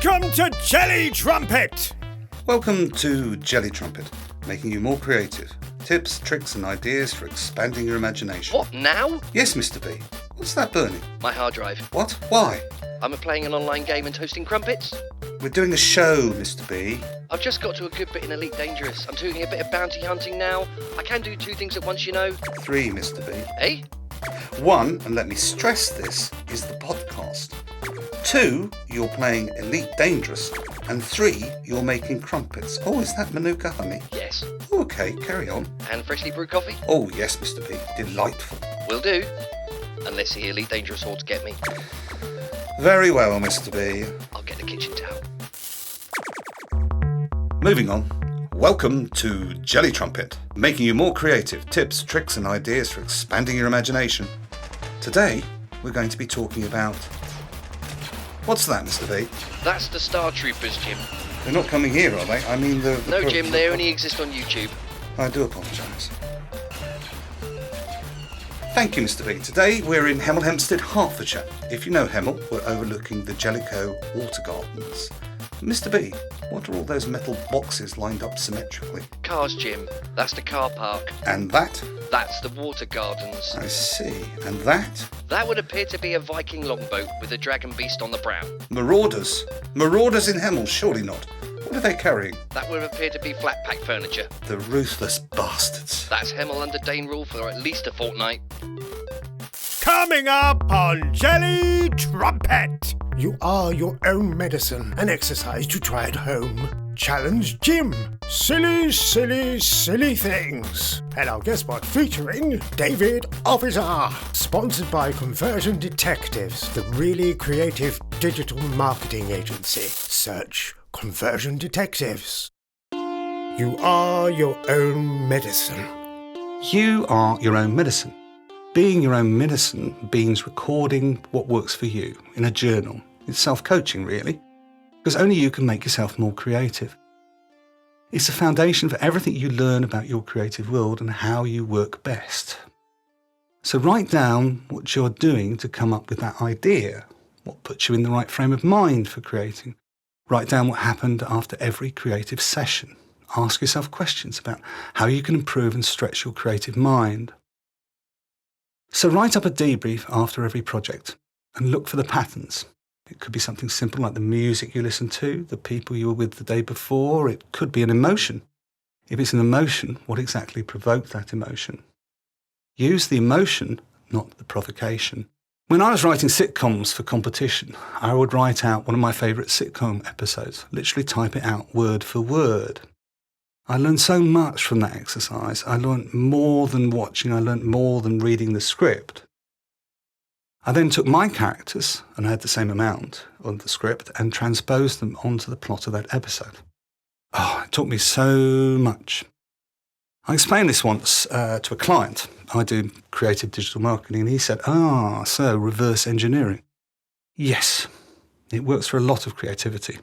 Welcome to Jelly Trumpet! Welcome to Jelly Trumpet, making you more creative. Tips, tricks and ideas for expanding your imagination. What, now? Yes, Mr. B. What's that burning? My hard drive. What? Why? I'm playing an online game and toasting crumpets. We're doing a show, Mr. B. I've just got to a good bit in Elite Dangerous. I'm doing a bit of bounty hunting now. I can do two things at once, you know. 3, Mr. B. Eh? 1, and let me stress this, is the podcast. 2, you're playing Elite Dangerous. And 3, you're making crumpets. Oh, is that Manuka honey? Yes. Oh, okay, carry on. And freshly brewed coffee? Oh, yes, Mr. B. Delightful. Will do. Unless the Elite Dangerous hordes get me. Very well, Mr. B. I'll get the kitchen towel. Moving on. Welcome to Jelly Trumpet, making you more creative. Tips, tricks and ideas for expanding your imagination. Today, we're going to be talking about... What's that, Mr. B? That's the Star Troopers, Jim. They're not coming here, are they? I mean the No, Jim, they only exist on YouTube. I do apologise. Thank you, Mr. B. Today we're in Hemel Hempstead, Hertfordshire. If you know Hemel, we're overlooking the Jellicoe Water Gardens. Mr. B, what are all those metal boxes lined up symmetrically? Cars, Jim. That's the car park. And that? That's the water gardens. I see. And that? That would appear to be a Viking longboat with a dragon beast on the prow. Marauders? Marauders in Hemel? Surely not. What are they carrying? That would appear to be flat pack furniture. The ruthless bastards. That's Hemel under Dane rule for at least a fortnight. Coming up on Jelly Trumpet! You are your own medicine. An exercise to try at home. Challenge Jim. Silly, silly, silly things. And our guest spot featuring David Officer. Sponsored by Conversion Detectives, the really creative digital marketing agency. Search Conversion Detectives. You are your own medicine. You are your own medicine. Being your own medicine means recording what works for you in a journal. It's self-coaching, really, because only you can make yourself more creative. It's the foundation for everything you learn about your creative world and how you work best. So write down what you're doing to come up with that idea, what puts you in the right frame of mind for creating. Write down what happened after every creative session. Ask yourself questions about how you can improve and stretch your creative mind. So write up a debrief after every project and look for the patterns. It could be something simple like the music you listened to, the people you were with the day before. It could be an emotion. If it's an emotion, what exactly provoked that emotion? Use the emotion, not the provocation. When I was writing sitcoms for competition, I would write out one of my favourite sitcom episodes, literally type it out word for word. I learned so much from that exercise. I learned more than watching, I learned more than reading the script. I then took my characters, and I had the same amount on the script, and transposed them onto the plot of that episode. Oh, it taught me so much. I explained this once to a client. I do creative digital marketing, and he said, so reverse engineering. Yes, it works for a lot of creativity.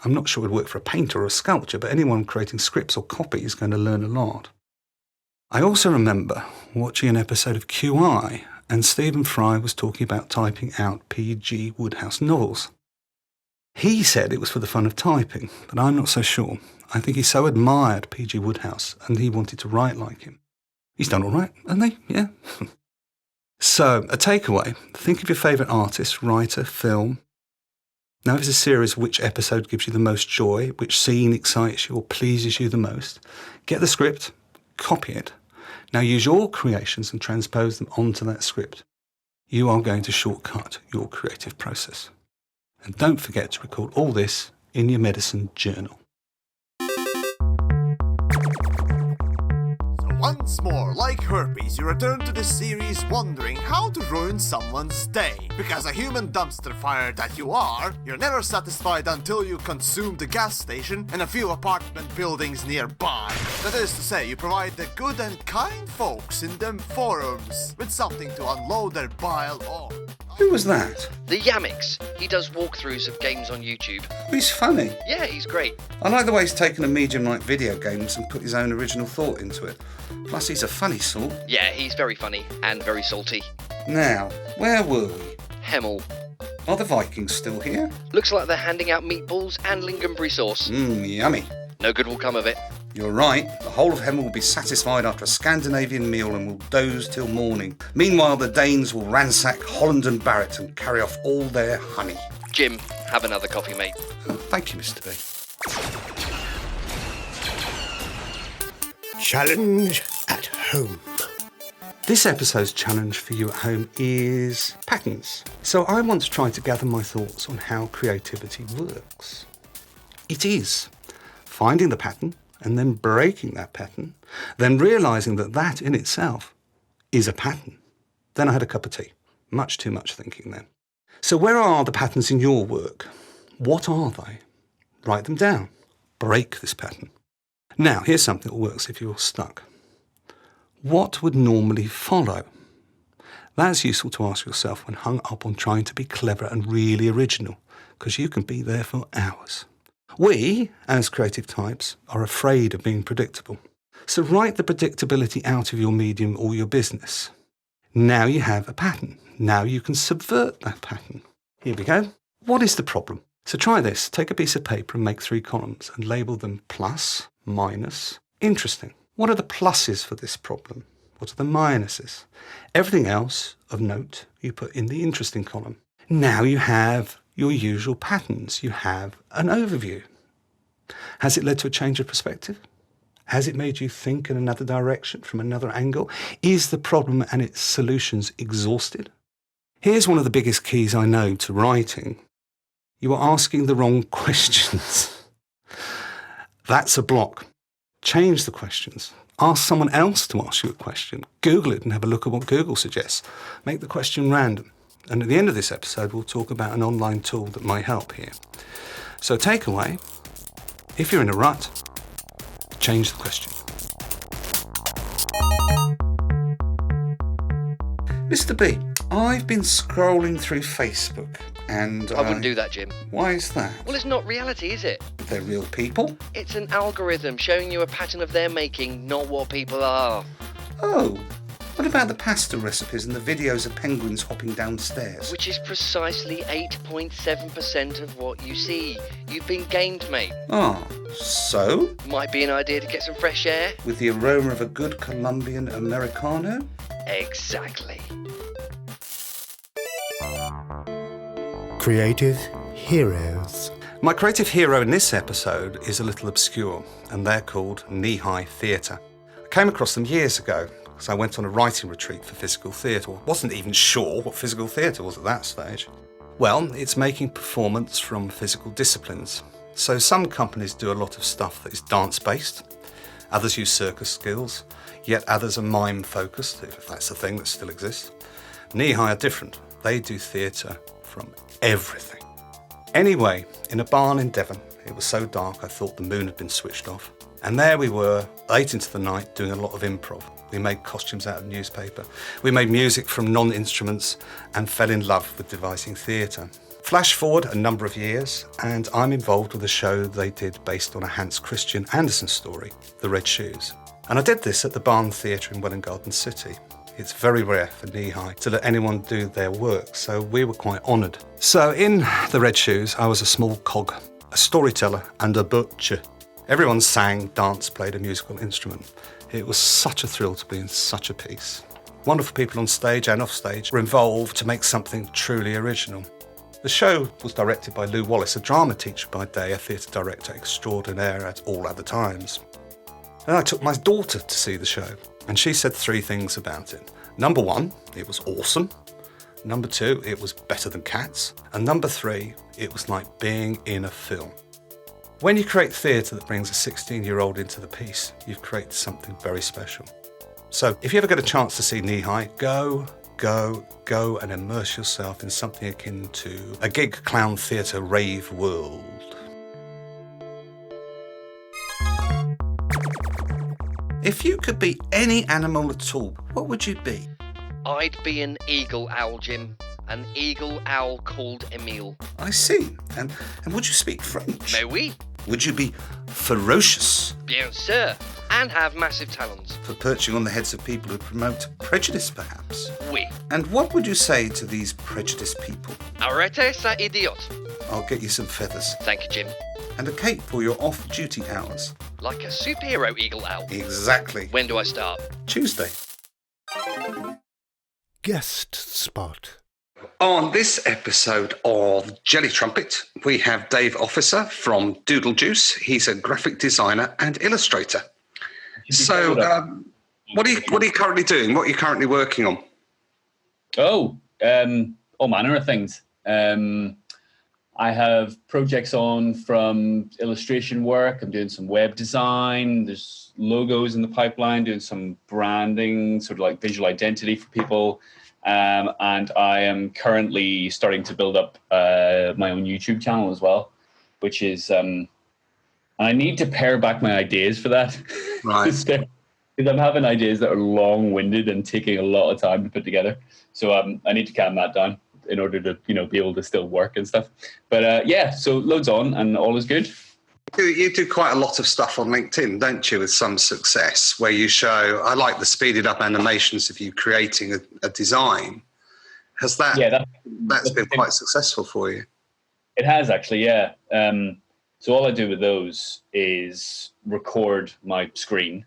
I'm not sure it would work for a painter or a sculptor, but anyone creating scripts or copy is going to learn a lot. I also remember watching an episode of QI, and Stephen Fry was talking about typing out P.G. Wodehouse novels. He said it was for the fun of typing, but I'm not so sure. I think he so admired P.G. Wodehouse, and he wanted to write like him. He's done all right, hasn't he? Yeah. So, a takeaway. Think of your favourite artist, writer, film. Now, if it's a series, which episode gives you the most joy, which scene excites you or pleases you the most? Get the script, copy it. Now use your creations and transpose them onto that script. You are going to shortcut your creative process. And don't forget to record all this in your medicine journal. Once more, like herpes, you return to this series wondering how to ruin someone's day. Because a human dumpster fire that you are, you're never satisfied until you consume the gas station and a few apartment buildings nearby. That is to say, you provide the good and kind folks in them forums with something to unload their bile on. Who was that? The Yamix. He does walkthroughs of games on YouTube. He's funny. Yeah, he's great. I like the way he's taken a medium like video games and put his own original thought into it. Plus, he's a funny sort. Yeah, he's very funny and very salty. Now, where were we? Hemel. Are the Vikings still here? Looks like they're handing out meatballs and lingonberry sauce. Yummy. No good will come of it. You're right. The whole of Hemel will be satisfied after a Scandinavian meal and will doze till morning. Meanwhile, the Danes will ransack Holland and Barrett and carry off all their honey. Jim, have another coffee, mate. Oh, thank you, Mr. B. Challenge at home. This episode's challenge for you at home is patterns. So I want to try to gather my thoughts on how creativity works. It is finding the pattern and then breaking that pattern, then realising that that in itself is a pattern. Then I had a cup of tea. Much too much thinking then. So where are the patterns in your work? What are they? Write them down. Break this pattern. Now, here's something that works if you're stuck. What would normally follow? That's useful to ask yourself when hung up on trying to be clever and really original, because you can be there for hours. We, as creative types, are afraid of being predictable. So write the predictability out of your medium or your business. Now you have a pattern. Now you can subvert that pattern. Here we go. What is the problem? So try this. Take a piece of paper and make 3 columns and label them plus, minus, interesting. What are the pluses for this problem? What are the minuses? Everything else of note you put in the interesting column. Now you have your usual patterns. You have an overview. Has it led to a change of perspective? Has it made you think in another direction, from another angle? Is the problem and its solutions exhausted? Here's one of the biggest keys I know to writing. You are asking the wrong questions. That's a block. Change the questions. Ask someone else to ask you a question. Google it and have a look at what Google suggests. Make the question random. And at the end of this episode, we'll talk about an online tool that might help here. So takeaway, if you're in a rut, change the question. Mr. B, I've been scrolling through Facebook and I wouldn't do that, Jim. Why is that? Well, it's not reality, is it? They're real people? It's an algorithm showing you a pattern of their making, not what people are. Oh, what about the pasta recipes and the videos of penguins hopping downstairs? Which is precisely 8.7% of what you see. You've been gamed, mate. Ah, so? Might be an idea to get some fresh air. With the aroma of a good Colombian Americano? Exactly. Creative heroes. My creative hero in this episode is a little obscure, and they're called Kneehigh Theatre. I came across them years ago, because I went on a writing retreat for physical theatre. I wasn't even sure what physical theatre was at that stage. Well, it's making performance from physical disciplines. So some companies do a lot of stuff that is dance-based, others use circus skills, yet others are mime-focused, if that's a thing that still exists. Kneehigh are different. They do theatre from everything. Anyway, in a barn in Devon, it was so dark I thought the moon had been switched off. And there we were, late into the night, doing a lot of improv. We made costumes out of newspaper. We made music from non-instruments and fell in love with devising theatre. Flash forward a number of years, and I'm involved with a show they did based on a Hans Christian Andersen story, The Red Shoes. And I did this at the Barn Theatre in Welwyn Garden City. It's very rare for Kneehigh to let anyone do their work, so we were quite honoured. So in The Red Shoes, I was a small cog, a storyteller and a butcher. Everyone sang, danced, played a musical instrument. It was such a thrill to be in such a piece. Wonderful people on stage and off stage were involved to make something truly original. The show was directed by Lou Wallace, a drama teacher by day, a theatre director extraordinaire at all other times. And I took my daughter to see the show, and she said 3 things about it. Number 1, it was awesome. Number 2, it was better than Cats. And number 3, it was like being in a film. When you create theatre that brings a 16-year-old into the piece, you've created something very special. So if you ever get a chance to see Kneehigh, go and immerse yourself in something akin to a gig clown theatre rave world. If you could be any animal at all, what would you be? I'd be an eagle owl, Jim. An eagle owl called Emile. I see. And would you speak French? Mais oui. Would you be ferocious? Bien sûr. and have massive talons. For perching on the heads of people who promote prejudice, perhaps. Oui. And what would you say to these prejudiced people? Arrête ça, idiot. I'll get you some feathers. Thank you, Jim. And a cape for your off-duty hours. Like a superhero eagle owl. Exactly. When do I start? Tuesday. Guest spot. On this episode of Jelly Trumpet, we have Dave Officer from Doodle Juice. He's a graphic designer and illustrator. So, what are you currently doing? What are you currently working on? All manner of things. I have projects on from illustration work. I'm doing some web design. There's logos in the pipeline, doing some branding, sort of like visual identity for people. And I am currently starting to build up my own YouTube channel as well, which is, I need to pare back my ideas for that. Right. Because I'm having ideas that are long-winded and taking a lot of time to put together. So I need to calm that down in order to, be able to still work and stuff. But so loads on and all is good. You do quite a lot of stuff on LinkedIn, don't you, with some success, where you show, I like the speeded up animations of you creating a design. Has that, that's been quite successful for you? It has actually, yeah. So all I do with those is record my screen.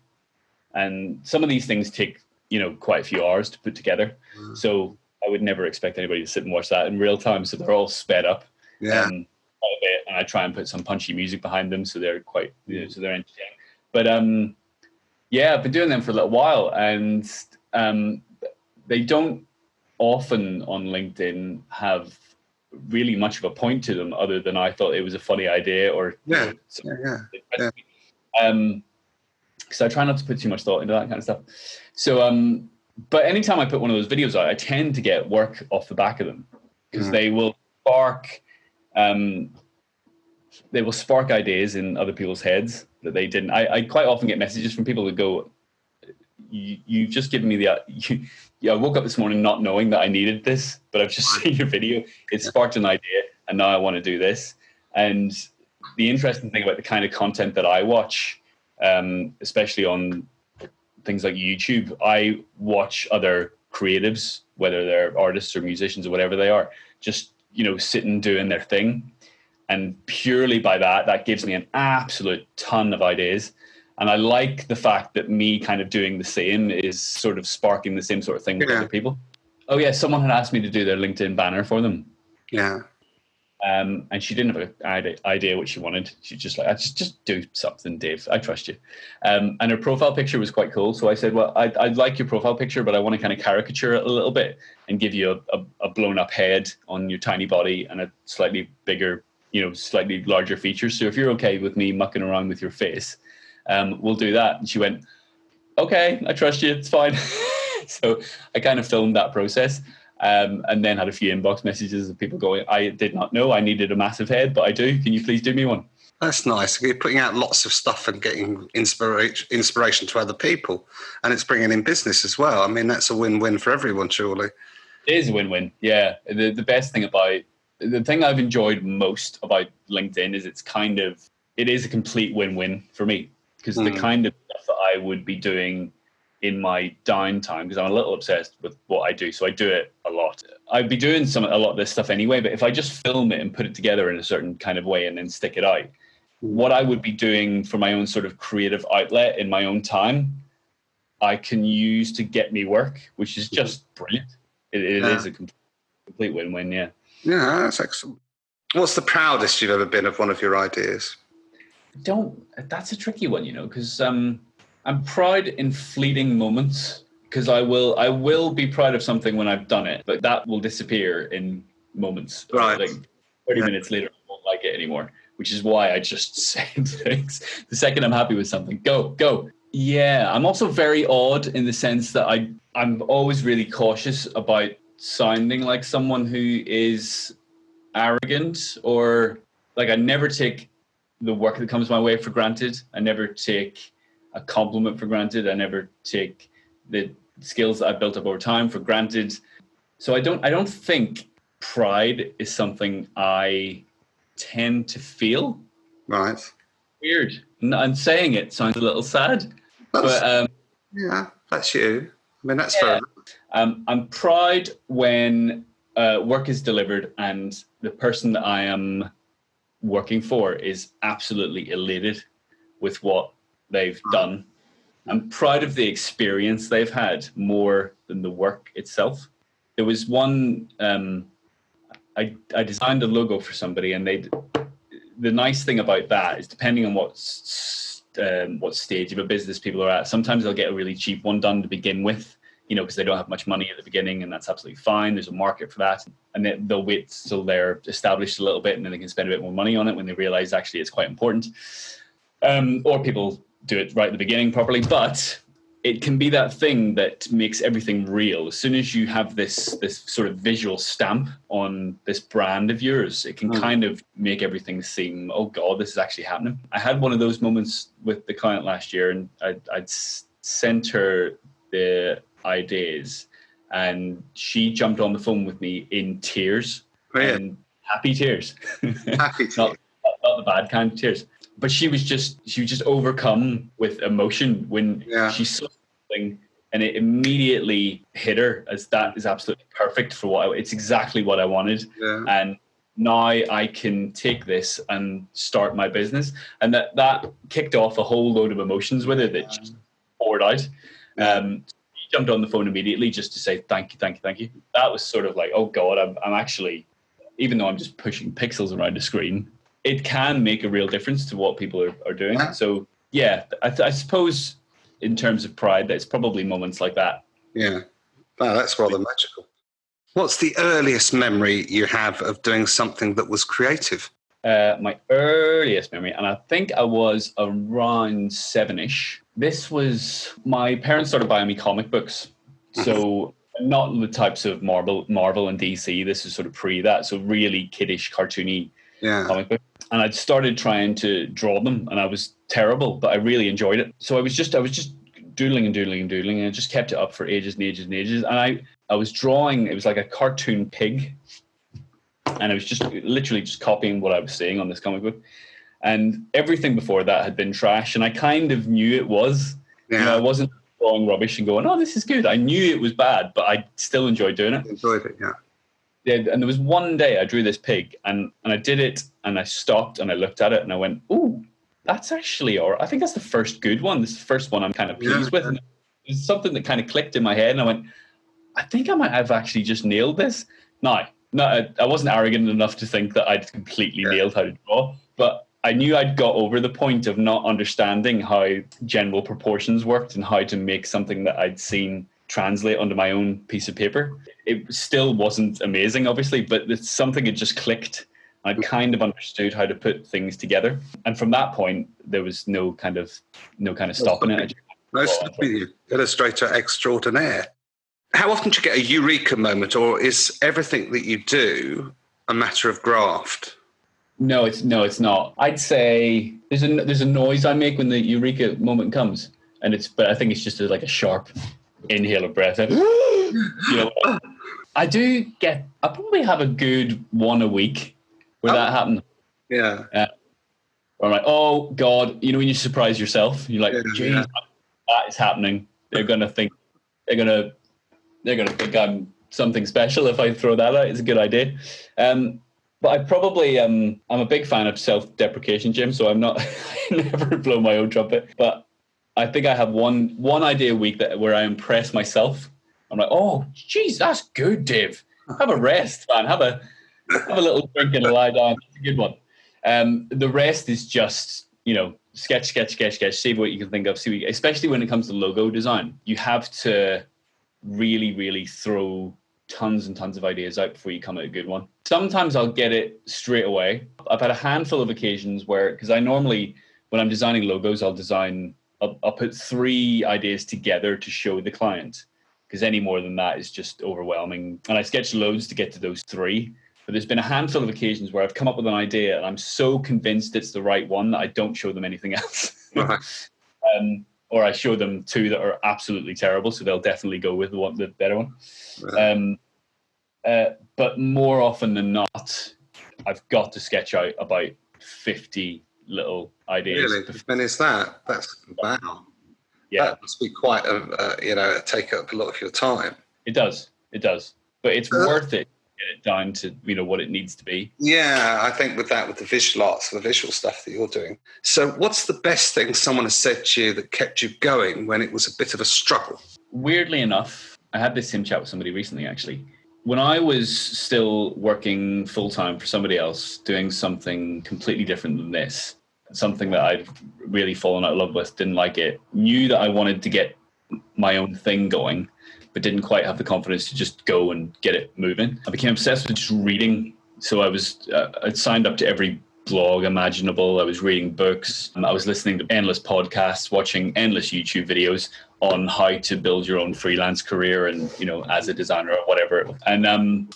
And some of these things take, quite a few hours to put together. So I would never expect anybody to sit and watch that in real time. So they're all sped up. Yeah. And I try and put some punchy music behind them, so they're quite, so they're entertaining. But I've been doing them for a little while, and they don't often on LinkedIn have really much of a point to them, other than I thought it was a funny idea or yeah. Because I try not to put too much thought into that kind of stuff. So, but anytime I put one of those videos out, I tend to get work off the back of them, because they will spark ideas in other people's heads that they didn't. I quite often get messages from people that go, "You've just given me I woke up this morning not knowing that I needed this, but I've just seen your video. It sparked an idea, and now I want to do this." And the interesting thing about the kind of content that I watch, especially on things like YouTube, I watch other creatives, whether they're artists or musicians or whatever they are, just sitting doing their thing. And purely by that gives me an absolute ton of ideas. And I like the fact that me kind of doing the same is sort of sparking the same sort of thing with other people. Oh yeah, someone had asked me to do their LinkedIn banner for them. Yeah. And she didn't have an idea what she wanted. She just like, just do something, Dave. I trust you. And her profile picture was quite cool. So I said, well, I'd like your profile picture, but I want to kind of caricature it a little bit and give you a blown up head on your tiny body and a slightly bigger, slightly larger features. So if you're okay with me mucking around with your face, we'll do that. And she went, okay, I trust you. It's fine. So I kind of filmed that process. And then had a few inbox messages of people going, I did not know I needed a massive head, but I do. Can you please do me one? That's nice. You're putting out lots of stuff and getting inspiration to other people. And it's bringing in business as well. I mean, that's a win-win for everyone, surely. It is a win-win, yeah. The best thing the thing I've enjoyed most about LinkedIn is it is a complete win-win for me. Because the kind of stuff that I would be doing in my downtime, because I'm a little obsessed with what I do, so I do it a lot. I'd be doing a lot of this stuff anyway, but if I just film it and put it together in a certain kind of way and then stick it out, what I would be doing for my own sort of creative outlet in my own time, I can use to get me work, which is just brilliant. It is a complete win-win, yeah. Yeah, that's excellent. What's the proudest you've ever been of one of your ideas? That's a tricky one, because I'm proud in fleeting moments, because I will be proud of something when I've done it, but that will disappear in moments. Right. Like 30 minutes later, I won't like it anymore, which is why I just say things. The second I'm happy with something, go. Yeah, I'm also very odd in the sense that I'm always really cautious about sounding like someone who is arrogant, or like I never take the work that comes my way for granted. I never take a compliment for granted. I never take the skills that I've built up over time for granted. So I don't think pride is something I tend to feel. Right. Weird. And saying it sounds a little sad. Yeah, that's you. I mean, that's yeah. fair enough. I'm proud when work is delivered and the person that I am working for is absolutely elated with what they've done. I'm proud of the experience they've had more than the work itself. There was one, I designed a logo for somebody, and the nice thing about that is depending on what stage of a business people are at, sometimes they'll get a really cheap one done to begin with, because they don't have much money at the beginning, and that's absolutely fine. There's a market for that. And then they'll wait till they're established a little bit, and then they can spend a bit more money on it when they realize actually it's quite important. Or people do it right at the beginning properly, but it can be that thing that makes everything real. As soon as you have this sort of visual stamp on this brand of yours, it can kind of make everything seem, oh God, this is actually happening. I had one of those moments with the client last year, and I'd sent her the ideas, and she jumped on the phone with me in tears, and happy tears. Happy tears. not the bad kind of tears. But she was just overcome with emotion when she saw something, and it immediately hit her as that is absolutely perfect for it's exactly what I wanted. Yeah. And now I can take this and start my business. And that kicked off a whole load of emotions with it that just poured out. She jumped on the phone immediately just to say thank you. That was sort of like, oh God, I'm actually, even though I'm just pushing pixels around a screen, it can make a real difference to what people are doing. Yeah. So yeah, I suppose in terms of pride, there's probably moments like that. Yeah, wow, that's rather magical. What's the earliest memory you have of doing something that was creative? My earliest memory, and I think I was around 7-ish. This was, my parents started buying me comic books. So not the types of Marvel and DC. This is sort of pre that. So really kiddish, cartoony comic book. And I'd started trying to draw them, and I was terrible, but I really enjoyed it. So I was just doodling, and I just kept it up for ages and ages and ages. And I was drawing, it was like a cartoon pig, and I was just literally just copying what I was seeing on this comic book. And everything before that had been trash, and I kind of knew it was. I wasn't drawing rubbish and going, oh, this is good. I knew it was bad, but I still enjoyed doing it. Enjoyed it, yeah. Yeah, and there was one day I drew this pig, and I did it, and I stopped and I looked at it and I went, oh, that's actually, or I think that's the first good one. This is the first one I'm kind of pleased with. And it's something that kind of clicked in my head, and I went, I think I might have actually just nailed this. Now, I wasn't arrogant enough to think that I'd completely nailed how to draw, but I knew I'd got over the point of not understanding how general proportions worked and how to make something that I'd seen translate onto my own piece of paper. It still wasn't amazing, obviously, but it's something that just clicked. I kind of understood how to put things together, and from that point, there was no kind of stopping it. Illustrator extraordinaire. How often do you get a eureka moment, or is everything that you do a matter of graft? No, it's not. I'd say there's a noise I make when the eureka moment comes, but I think it's just like a sharp inhale of breath. I probably have a good one a week where that happens. Yeah. Where I'm like, oh God, when you surprise yourself, you're like, geez, that is happening. They're gonna think I'm something special if I throw that out. It's a good idea. But I probably I'm a big fan of self-deprecation, Jim. So I'm not. I never blow my own trumpet, but I think I have one idea a week where I impress myself. I'm like, oh, geez, that's good, Dave. Have a rest, man. Have a little drink and lie down. That's a good one. The rest is just, sketch. See what you can think of. Especially when it comes to logo design, you have to really, really throw tons and tons of ideas out before you come at a good one. Sometimes I'll get it straight away. I've had a handful of occasions because I normally, when I'm designing logos, I'll put 3 ideas together to show the client, because any more than that is just overwhelming. And I sketch loads to get to those 3. But there's been a handful of occasions where I've come up with an idea and I'm so convinced it's the right one that I don't show them anything else. Or I show them 2 that are absolutely terrible, so they'll definitely go with the better one. Right. But more often than not, I've got to sketch out about 50 little ideas. Really? And is that's wow. Yeah, That must be quite take up a lot of your time. it does. But it's worth it to get it down to, what it needs to be. Yeah, I think with the visual arts, the visual stuff that you're doing. So what's the best thing someone has said to you that kept you going when it was a bit of a struggle? Weirdly enough, I had this same chat with somebody recently, actually. When I was still working full-time for somebody else, doing something completely different than this, something that I'd really fallen out of love with, didn't like it, knew that I wanted to get my own thing going, but didn't quite have the confidence to just go and get it moving. I became obsessed with just reading. So I'd signed up to every blog imaginable. I was reading books. I was listening to endless podcasts, watching endless YouTube videos on how to build your own freelance career and, as a designer or whatever. And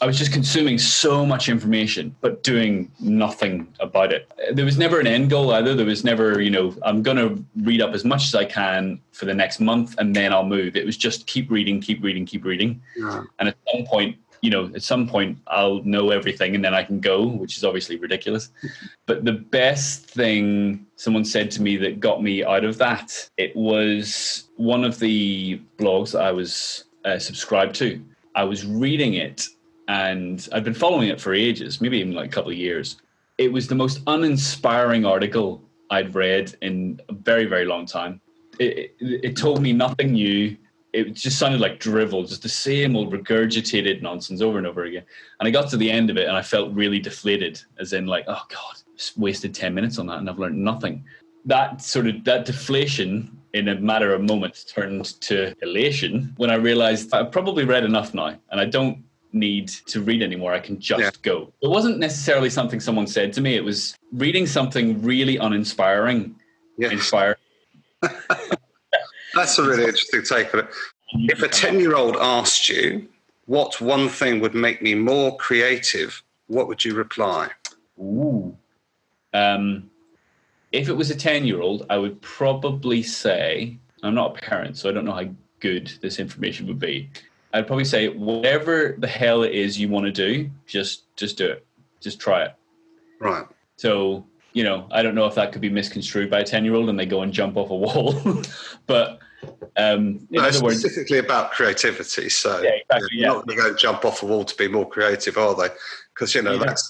I was just consuming so much information, but doing nothing about it. There was never an end goal either. There was never, I'm going to read up as much as I can for the next month and then I'll move. It was just keep reading. Yeah. And at some point I'll know everything and then I can go, which is obviously ridiculous. But the best thing someone said to me that got me out of that, it was one of the blogs that I was subscribed to. I was reading it and I'd been following it for ages, maybe even like a couple of years. It was the most uninspiring article I'd read in a very, very long time. It told me nothing new. It just sounded like drivel, just the same old regurgitated nonsense over and over again. And I got to the end of it and I felt really deflated, as in like, oh God, just wasted 10 minutes on that and I've learned nothing. That deflation in a matter of moments turned to elation when I realized I've probably read enough now and I don't need to read anymore. I can just go. It wasn't necessarily something someone said to me. It was reading something really uninspiring. Yes. Inspiring. That's a really interesting take on it. If a 10-year-old asked you, what one thing would make me more creative, what would you reply? Ooh. If it was a 10-year-old, I would probably say, I'm not a parent, so I don't know how good this information would be. I'd probably say, whatever the hell it is you want to do, just do it. Just try it. Right. So, I don't know if that could be misconstrued by a 10-year-old and they go and jump off a wall. But in other words, specifically about creativity. So yeah, exactly, you're not going to go jump off a wall to be more creative, are they? Because,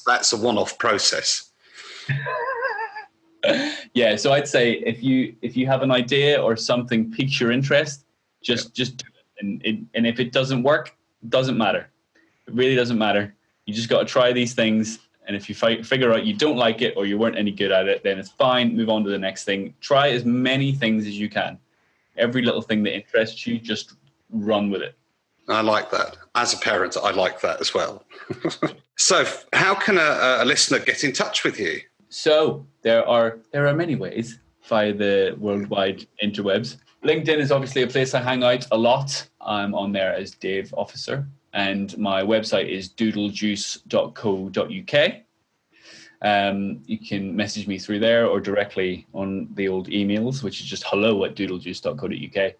that's a one-off process. Yeah, so I'd say if you have an idea or something piques your interest, just do it. And if it doesn't work, it doesn't matter. It really doesn't matter. You just got to try these things. And if you figure out you don't like it or you weren't any good at it, then it's fine. Move on to the next thing. Try as many things as you can. Every little thing that interests you, just run with it. I like that. As a parent, I like that as well. So how can a listener get in touch with you? So there are many ways via the worldwide interwebs. LinkedIn is obviously a place I hang out a lot. I'm on there as Dave Officer. And my website is doodlejuice.co.uk. You can message me through there or directly on the old emails, which is just hello@doodlejuice.co.uk.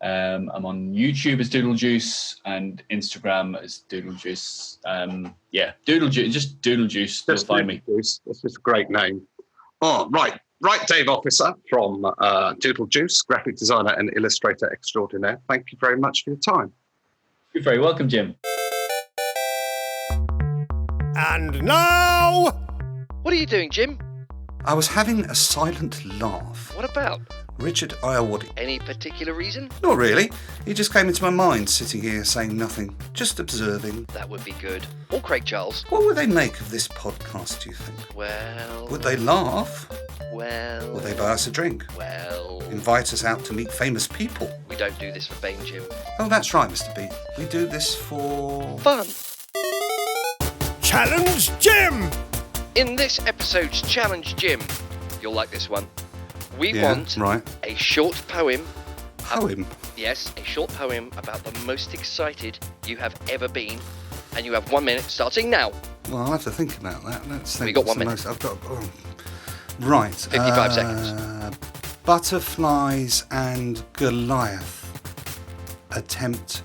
I'm on YouTube as Doodlejuice and Instagram as Doodlejuice. Doodlejuice, just Doodlejuice. You'll find me. That's just a great name. Oh, right. Right, Dave Officer from Doodlejuice, graphic designer and illustrator extraordinaire. Thank you very much for your time. You're very welcome, Jim. And now... What are you doing, Jim? I was having a silent laugh. What about? Richard Iowadi. Any particular reason? Not really. He just came into my mind, sitting here saying nothing, just observing. That would be good. Or Craig Charles. What would they make of this podcast, do you think? Well... Would they laugh? Well... Would they buy us a drink? Well... Invite us out to meet famous people? We don't do this for fame, Jim. Oh, that's right, Mr. B. We do this for... Fun! Challenge Jim! In this episode's Challenge Jim, you'll like this one. We want a short poem. Poem? Yes, a short poem about the most excited you have ever been. And you have 1 minute starting now. Well, I'll have to think about that. Let's think. We got 1 minute. I've got... Right. 55 seconds. Butterflies and Goliath attempt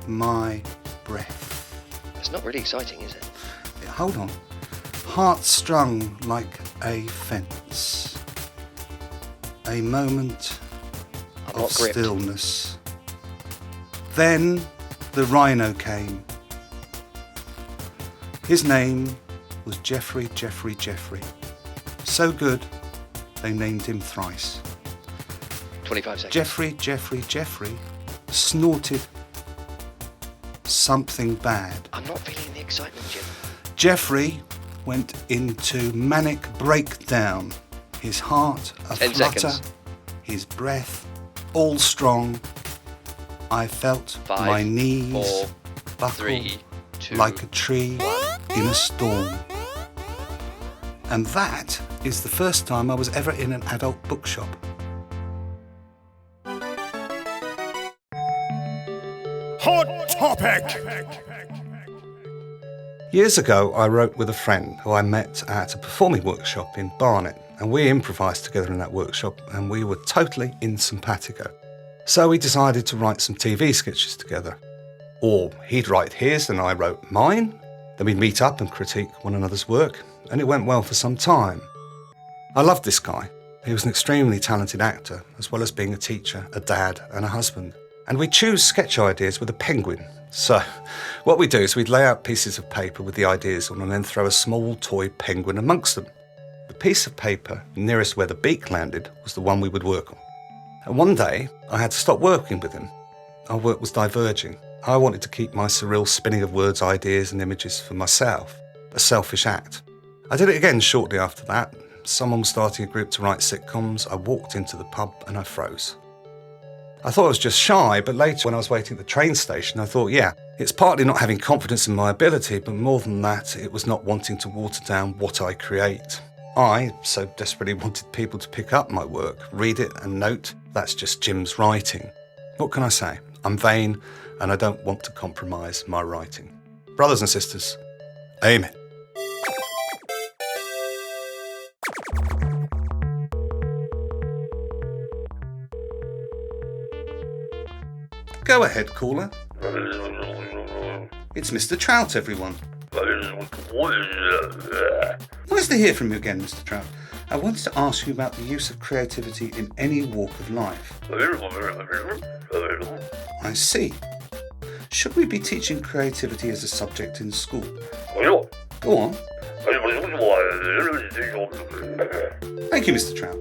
my breath. It's not really exciting, is it? Yeah, hold on. Heart strung like a fence. A moment not gripped. Stillness. Then the rhino came. His name was Geoffrey. So good, they named him thrice. 25 seconds. Geoffrey snorted something bad. I'm not feeling the excitement, Jim. Geoffrey went into manic breakdown. His heart a 10 flutter, seconds. his breath all strong. I felt 5, my knees 4, buckle 3, 2, like a tree in a storm. And that is the first time I was ever in an adult bookshop. Hot topic! Years ago, I wrote with a friend who I met at a performing workshop in Barnet, and we improvised together in that workshop, and we were totally in simpatico. So we decided to write some TV sketches together. Or he'd write his and I wrote mine. Then we'd meet up and critique one another's work, and it went well for some time. I loved this guy. He was an extremely talented actor, as well as being a teacher, a dad, and a husband. And we'd choose sketch ideas with a penguin. So what we'd do is we'd lay out pieces of paper with the ideas on and then throw a small toy penguin amongst them. The piece of paper nearest where the beak landed was the one we would work on. And one day, I had to stop working with him. Our work was diverging. I wanted to keep my surreal spinning of words, ideas and images for myself, a selfish act. I did it again shortly after that. Someone was starting a group to write sitcoms. I walked into the pub and I froze. I thought I was just shy, but later when I was waiting at the train station, I thought, yeah, it's partly not having confidence in my ability, but more than that, it was not wanting to water down what I create. I so desperately wanted people to pick up my work, read it and note, that's just Jim's writing. What can I say? I'm vain and I don't want to compromise my writing. Brothers and sisters, amen. Go ahead, caller. It's Mr. Trout, everyone. Nice to hear from you again, Mr. Trout. I wanted to ask you about the use of creativity in any walk of life. I see. Should we be teaching creativity as a subject in school? Go on. Thank you, Mr. Trout.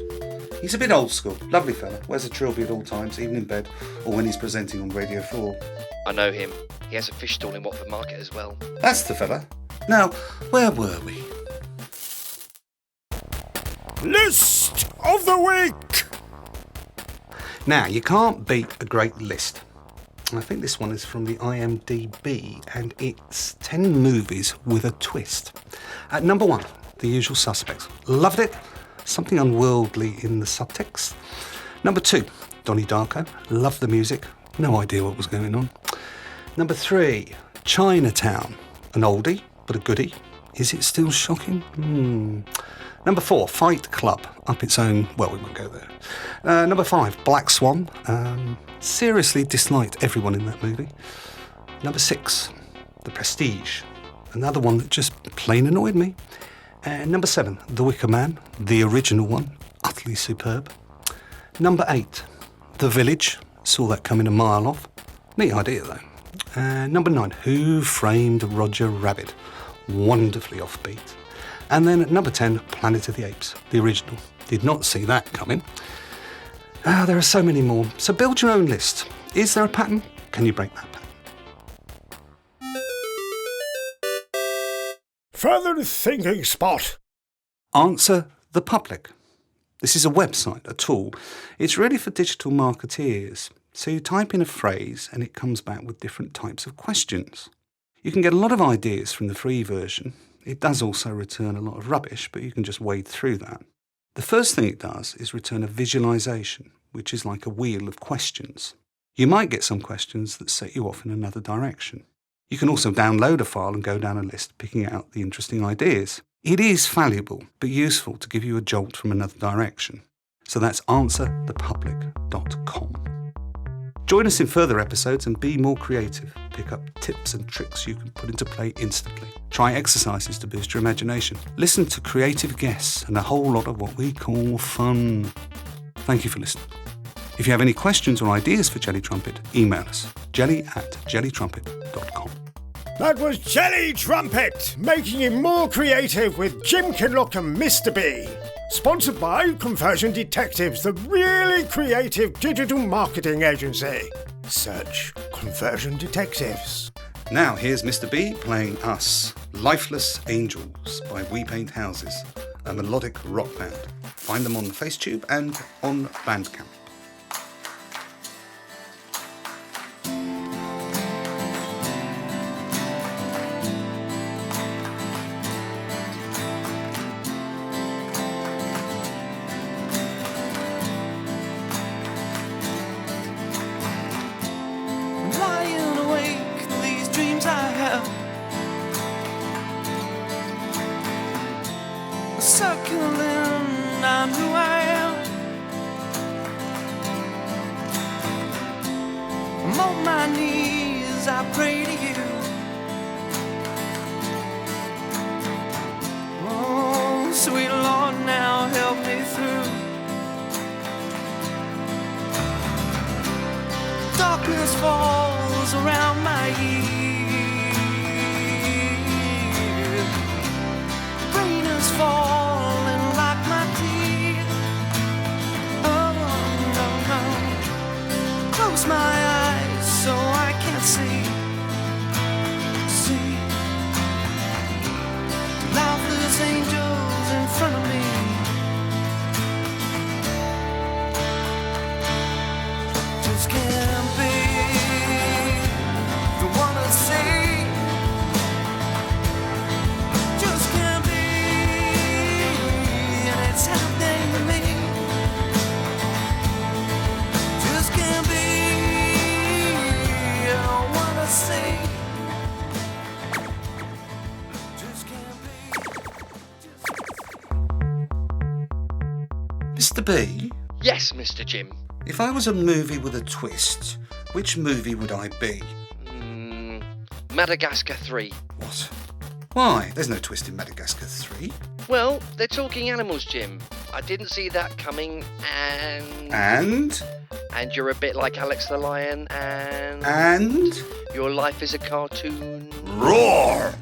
He's a bit old school, lovely fella, wears a trilby at all times, even in bed or when he's presenting on Radio 4. I know him. He has a fish stall in Watford Market as well. That's the fella. Now, where were we? List of the week! Now, you can't beat a great list. I think this one is from the IMDb, and it's 10 movies with a twist. At number 1, The Usual Suspects. Loved it. Something unworldly in the subtext. Number 2, Donnie Darko. Loved the music. No idea what was going on. Number 3, Chinatown. An oldie, but a goodie. Is it still shocking? Number 4, Fight Club. Up its own, well, we won't go there. Number 5, Black Swan. Seriously disliked everyone in that movie. Number 6, The Prestige. Another one that just plain annoyed me. And number 7, The Wicker Man, the original one, utterly superb. Number 8, The Village, saw that coming a mile off. Neat idea though. And number 9, Who Framed Roger Rabbit, wonderfully offbeat. And then at number 10, Planet of the Apes, the original. Did not see that coming. There are so many more, so build your own list. Is there a pattern? Can you break that pattern? Further thinking spot. Answer the public. This is a website, a tool. It's really for digital marketeers. So you type in a phrase and it comes back with different types of questions. You can get a lot of ideas from the free version. It does also return a lot of rubbish, but you can just wade through that. The first thing it does is return a visualization, which is like a wheel of questions. You might get some questions that set you off in another direction. You can also download a file and go down a list, picking out the interesting ideas. It is valuable, but useful to give you a jolt from another direction. So that's answerthepublic.com. Join us in further episodes and be more creative. Pick up tips and tricks you can put into play instantly. Try exercises to boost your imagination. Listen to creative guests and a whole lot of what we call fun. Thank you for listening. If you have any questions or ideas for Jelly Trumpet, email us, jelly@jellytrumpet.com. That was Jelly Trumpet, making him more creative with Jim Kinlock and Mr. B. Sponsored by Conversion Detectives, the really creative digital marketing agency. Search Conversion Detectives. Now here's Mr. B playing us, Lifeless Angels by We Paint Houses, a melodic rock band. Find them on FaceTube and on Bandcamp. Circling on who I am. I'm on my knees, I pray to you. Oh, sweet Lord, now help me through. Darkness falls around my ears. Rain is falling. Close my eyes so I can't see lifeless angels in front of me. Just can't be the one to see. Just can't be, and it's happening to me. Just can't be. Mr. B? Yes, Mr. Jim. If I was a movie with a twist, which movie would I be? Madagascar 3. What? Why? There's no twist in Madagascar 3. Well, they're talking animals, Jim. I didn't see that coming, and... And you're a bit like Alex the Lion, and... And? Your life is a cartoon. Roar!